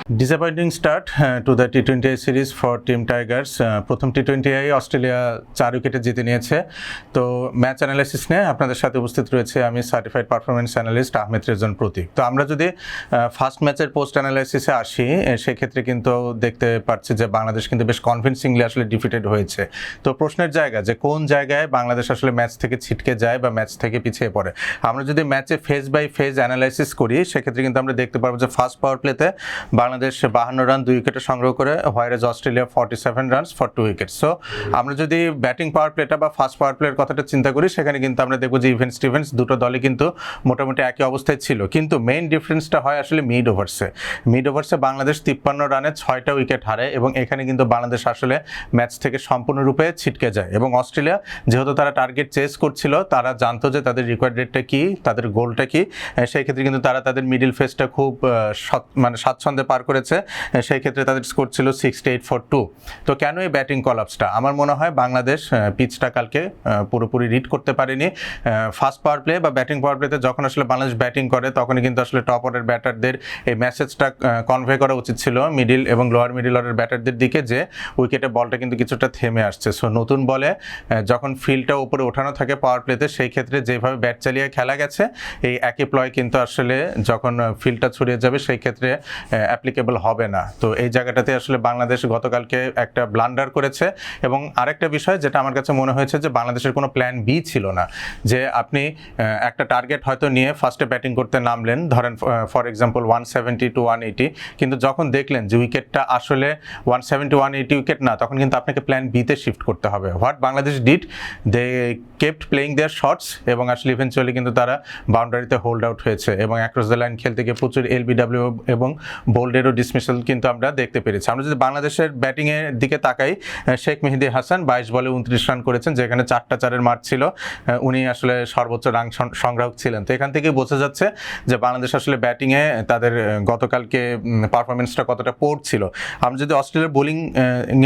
Disappointing start to the টি-20 series for team tigers. প্রথম টি-20 অস্ট্রেলিয়া 4 উইকেটে জিতে নিয়েছে। তো ম্যাচ অ্যানালাইসিস নিয়ে আপনাদের সাথে উপস্থিত রয়েছে আমি certified performance analyst Ahmed Rezon প্রতীক। তো আমরা যদি ফার্স্ট ম্যাচের পোস্ট অ্যানালাইসিসে আসি, সেক্ষেত্রে কিন্তু দেখতে পাচ্ছি যে বাংলাদেশ কিন্তু বেশ কনভিনসিংলি আসলে ডিফিটেড হয়েছে। তো প্রশ্নের জায়গা যে কোন জায়গায় বাংলাদেশ আসলে ম্যাচ থেকে ছিটকে যায় বা ম্যাচ থেকে পিছিয়ে পড়ে। আমরা যদি ম্যাচে ফেজ বাই ফেজ অ্যানালাইসিস করি, সেক্ষেত্রে কিন্তু আমরা দেখতে পারবো যে ফার্স্ট পাওয়ার প্লেতে বাংলাদেশ 52 রান 2 উইকেটে সংগ্রহ করে, whereas Australia 47 runs for 2 wicket. So আমরা যদি ব্যাটিং পাওয়ার প্লেটা বা ফার্স্ট পাওয়ার প্লের কথাটা চিন্তা করি, সেখানে কিন্তু আমরা দেখবো যে ইভেন্ট স্টিভেন্স দুটো দলই কিন্তু মোটামুটি একই অবস্থায় ছিল। কিন্তু মেইন ডিফারেন্সটা হয় আসলে মিড ওভার্সে বাংলাদেশ 53 রানে 6টা উইকেট হারে এবং এখানে কিন্তু বাংলাদেশ আসলে ম্যাচ থেকে সম্পূর্ণরূপে ছিটকে যায়। এবং অস্ট্রেলিয়া যেহেতু তারা টার্গেট চেস করছিল, তারা জানতো যে তাদের রিকোয়ার্ড রেটটা কী, তাদের গোলটা কী, সেই ক্ষেত্রে কিন্তু তারা তাদের মিডিল ফেজটা খুব স্বাচ্ছন্দ্যে পার করেছে। সেই ক্ষেত্রে তাদের স্কোর ছিল 68 ফর 2। তো কেন এই ব্যাটিং কলাপসটা? আমার মনে হয় বাংলাদেশ পিচটা কালকে পুরোপুরি রিড করতে পারেনি। ফার্স্ট পাওয়ার প্লে বা ব্যাটিং পাওয়ার প্লেতে যখন আসলে বাংলাদেশ ব্যাটিং করে, তখনই কিন্তু আসলে টপ অর্ডার ব্যাটারদের এই মেসেজটা কনভে করা উচিত ছিল মিডিল এবং লোয়ার মিডিল অর্ডার ব্যাটারদের দিকে, যে উইকেটে বলটা কিন্তু কিছুটা থেমে আসছে। সো নতুন বলে যখন ফিল্ডটা উপরে ওঠানো থাকে পাওয়ার প্লেতে, সেই ক্ষেত্রে যেভাবে ব্যাট চালিয়ে খেলা গেছে, এই একই প্লয় কিন্তু আসলে যখন ফিল্ডটা ছড়িয়ে যাবে সেই ক্ষেত্রে অ্যাপ্লিকেবল হবে না। তো এই জায়গাটাতে আসলে বাংলাদেশ গতকালকে একটা ব্লান্ডার করেছে। এবং আরেকটা বিষয় যেটা আমার কাছে মনে হয়েছে, যে বাংলাদেশের কোনো প্ল্যান বি ছিল না, যে আপনি একটা টার্গেট হয়তো নিয়ে ফার্স্টে ব্যাটিং করতে নামলেন, ধরেন ফর এক্সাম্পল 170 to 180, কিন্তু যখন দেখলেন যে উইকেটটা আসলে 170 180 উইকেট না, তখন কিন্তু আপনাকে প্ল্যান বিতে শিফট করতে হবে। What Bangladesh did, they kept playing their shots এবং আসলে ইভেনচুয়ালি কিন্তু তারা বাউন্ডারিতে হোল্ড আউট হয়েছে এবং অ্যাক্রস দ্য লাইন খেলতে গিয়ে প্রচুর এলবিডব্লিউ এবং বোল্ডেরও ডিসমিসাল কিন্তু আমরা দেখতে পেরেছি। আমরা যদি বাংলাদেশের ব্যাটিংয়ের দিকে তাকাই, শেখ মেহেদী হাসান 22 বলে 29 রান করেছেন, যেখানে 4টা 4-এর মার্ক ছিল। উনি আসলে সর্বোচ্চ রান সংগ্রাহক ছিলেন। তো এখান থেকে বোঝা যাচ্ছে যে বাংলাদেশ আসলে ব্যাটিংয়ে তাদের গতকালকে পারফরমেন্সটা কতটা পোর ছিল। আমরা যদি অস্ট্রেলিয়ার বোলিং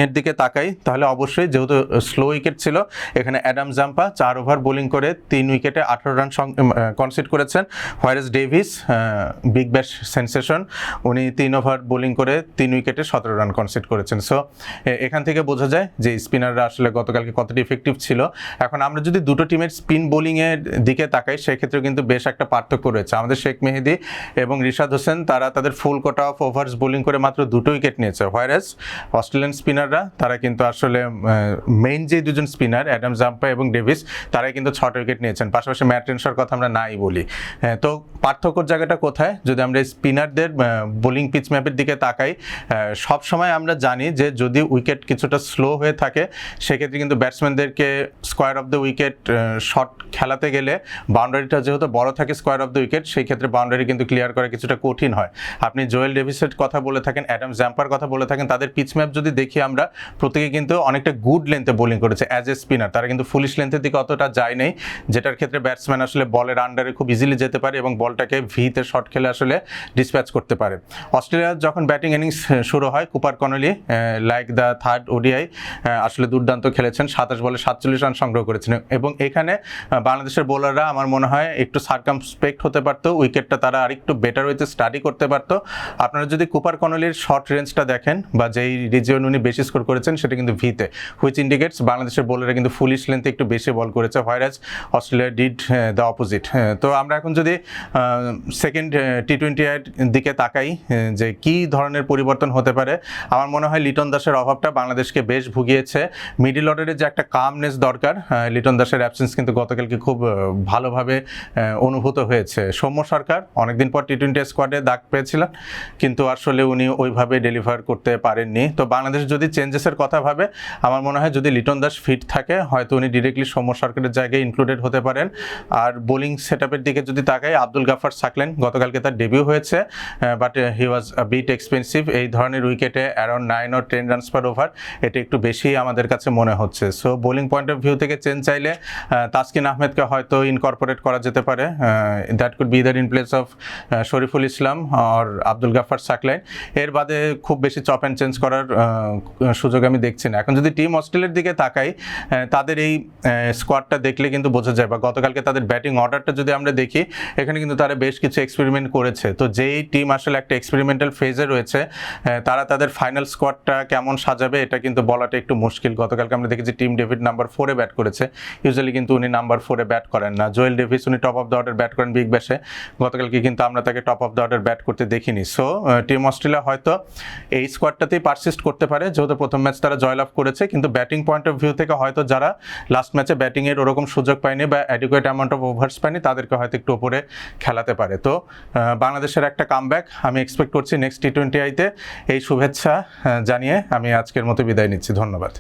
এর দিকে তাকাই, তাহলে অবশ্যই যেহেতু স্লো উইকেট ছিল, এখানে অ্যাডাম জাম্পা 4 ওভার বোলিং করে 3 উইকেটে 18 রান কনসিড করেছেন। হোয়াইরাজ ডেভিস, বিগ ব্যাশ সেন্সেশন, উনি 3 ওভার বোলিং করে 3 উইকেটে 17 রান কনসিড করেছেন। সো এখান থেকে বোঝা যায় যে স্পিনাররা আসলে গতকালকে কতটা ইফেক্টিভ ছিল। এখন আমরা যদি দুটো টিমের স্পিন বোলিংয়ের দিকে তাকাই, সেক্ষেত্রে কিন্তু বেশ একটা পার্থক্য রয়েছে। আমাদের শেখ মেহেদী এবং রিশাদ হোসেন তারা তাদের ফুল কোটা অফ ওভার্স বোলিং করে মাত্র 2টো উইকেট নিয়েছে। হোয়াইরাজ অস্ট্রেলিয়ান স্পিনাররা তারা কিন্তু আসলে মেইন যে দুজন স্পিনার অ্যাডাম জাম্পা এবং ডেভিস, তারাই কিন্তু 6টা উইকেট নিয়েছেন। পাশাপাশি ম্যাট টেনশার কথা আমরা নাই বলি। তো পার্থক্যর জায়গাটা কোথায়? যদি আমরা স্পিনারদের বোলিং পিচ ম্যাপের দিকে তাকাই, সব সময় আমরা জানি যে যদি উইকেট কিছুটা স্লো হয়ে থাকে, সেক্ষেত্রে কিন্তু ব্যাটসম্যানদেরকে square of the wicket shot খেলাতে গেলে বাউন্ডারিটা যেহেতু বড় থাকে স্কোয়ার অফ দ্য উইকেট, সেই ক্ষেত্রে বাউন্ডারি কিন্তু ক্লিয়ার করা কিছুটা কঠিন হয়। আপনি জোয়েল ডেভিসের কথা বলে থাকেন, অ্যাডাম জাম্পার কথা বলে থাকেন, তাদের পিচ ম্যাপ যদি দেখি আমরা, প্রত্যেকে কিন্তু অনেকটা গুড লেন্থে বোলিং করেছে অ্যাজ এ স্পিনার। তারা কিন্তু ফুলিশ লেন্থের দিকে অতটা যায় নাই, যেটার ক্ষেত্রে ব্যাটসম্যান আসলে বলের আন্ডারে খুব ইজিলি যেতে পারে এবং বলটাকে ভিতে শট খেলে আসলে ডিসপ্যাচ করতে পারে। অস্ট্রেলিয়ার যখন ব্যাটিং ইনিংস শুরু হয়, Cooper Connolly like the third ODI আসলে দুর্দান্ত খেলেছেন, 27 বলে 47 রান সংগ্রহ করেছেন। এবং এখানে বাংলাদেশের বোলাররা আমার মনে হয় একটু সার্কামস্পেক্ট হতে পারতো, উইকেটটা তারা আরেকটু বেটার ওয়েতে স্টাডি করতে পারতো। আপনারা যদি কুপার কনলির শর্ট রেঞ্জটা দেখেন বা যেই রিজিয়ন উনি বেশি স্কোর করেছেন, সেটা কিন্তু ভিতে, হুইচ ইন্ডিকেটস বাংলাদেশের বোলাররা কিন্তু ফুলিশ লেন্থে একটু বেশি বল করেছে, হোয়াইরাজ অস্ট্রেলিয়া ডিড দ্য অপোজিট। তো আমরা এখন যদি সেকেন্ড টি-20 এর দিকে তাকাই, যে কি ধরনের পরিবর্তন হতে পারে, আমার মনে হয় লিটন দাসের অভাবটা বাংলাদেশকে বেশ ভুগিয়েছে। মিডিল অর্ডারের যে একটা কামনেস দরকার, লিটন দাসের অ্যাবসেন্স কিন্তু গতকালকে খুব ভালোভাবে অনুভূত হয়েছে। সৌম্য সরকার অনেকদিন পর টি-20 স্কোয়াডে ডাক পেয়েছিলেন, কিন্তু আসলে উনি ওইভাবে ডেলিভার করতে পারেননি। তো বাংলাদেশ যদি চেঞ্জেসের কথা ভাবে, আমার মনে হয় যদি লিটন দাস ফিট থাকে, হয়তো উনি ডিরেক্টলি সৌম্য সরকারের জায়গায় ইনক্লুডেড হতে পারেন। আর বোলিং সেটআপের দিকে যদি তাকাই, আব্দুল গাফার সাকলেন গতকালকে তার ডেবিউ হয়েছে, but he was a bit expensive. এই ধরনের উইকেটে around 9 or 10 runs per over, এটা একটু বেশি আমাদের কাছে মনে হচ্ছে। So bowling point of view থেকে চেঞ্জ চাইলে তাসকিন আহমেদকে হয়তো ইনকর্পোরেট করা যেতে পারে। That could be either in place of Shoriful Islam আর আব্দুল গাফার সাকলাইন। এর বাদে খুব বেশি চপ অ্যান্ড চেঞ্জ করার সুযোগ আমি দেখছি না। এখন যদি টিম অস্ট্রেলিয়ার দিকে তাকাই, তাদের এই স্কোয়াডটা দেখলে কিন্তু বোঝা যায়, বা গতকালকে তাদের ব্যাটিং অর্ডারটা যদি আমরা দেখি, এখানে কিন্তু তারা বেশ কিছু এক্সপেরিমেন্ট করেছে। তো যেই টিম আসলে একটা এক্সপেরিমেন্টের মিডল ফেজে রয়েছে, তারা তাদের ফাইনাল স্কোয়াডটা কেমন সাজাবে এটা কিন্তু বলাটা একটু মুশকিল। গতকালকে আমরা দেখেছি টিম ডেভিড নাম্বার 4-এ ব্যাট করেছে, ইউজুয়ালি কিন্তু উনি নাম্বার 4-এ ব্যাট করেন না। জোয়েল ডেভিস উনি top of the order bat করেন বিগ ব্যাশে, গতকালকে কিন্তু আমরা তাকে top of the order bat করতে দেখিনি। সো টিম অস্ট্রেলিয়া হয়তো এই স্কোয়াডটাতেই পারসিস্ট করতে পারে, যেহেতু প্রথম ম্যাচ তারা জয়লাভ করেছে, কিন্তু ব্যাটিং পয়েন্ট অফ ভিউ থেকে হয়তো যারা লাস্ট ম্যাচে ব্যাটিংয়ের ওরকম সুযোগ পায়নি বা অ্যাডিকুয়েট অ্যামাউন্ট অফ ওভার্স পায়নি তাদেরকে হয়তো একটু উপরে খেলাতে পারে। তো বাংলাদেশের একটা কামব্যাক আমি এক্সপেক্ট করছি নেক্সট টি-20 আইতে। এই শুভেচ্ছা জানিয়ে আমি আজকের মতো বিদায় নিচ্ছি। ধন্যবাদ।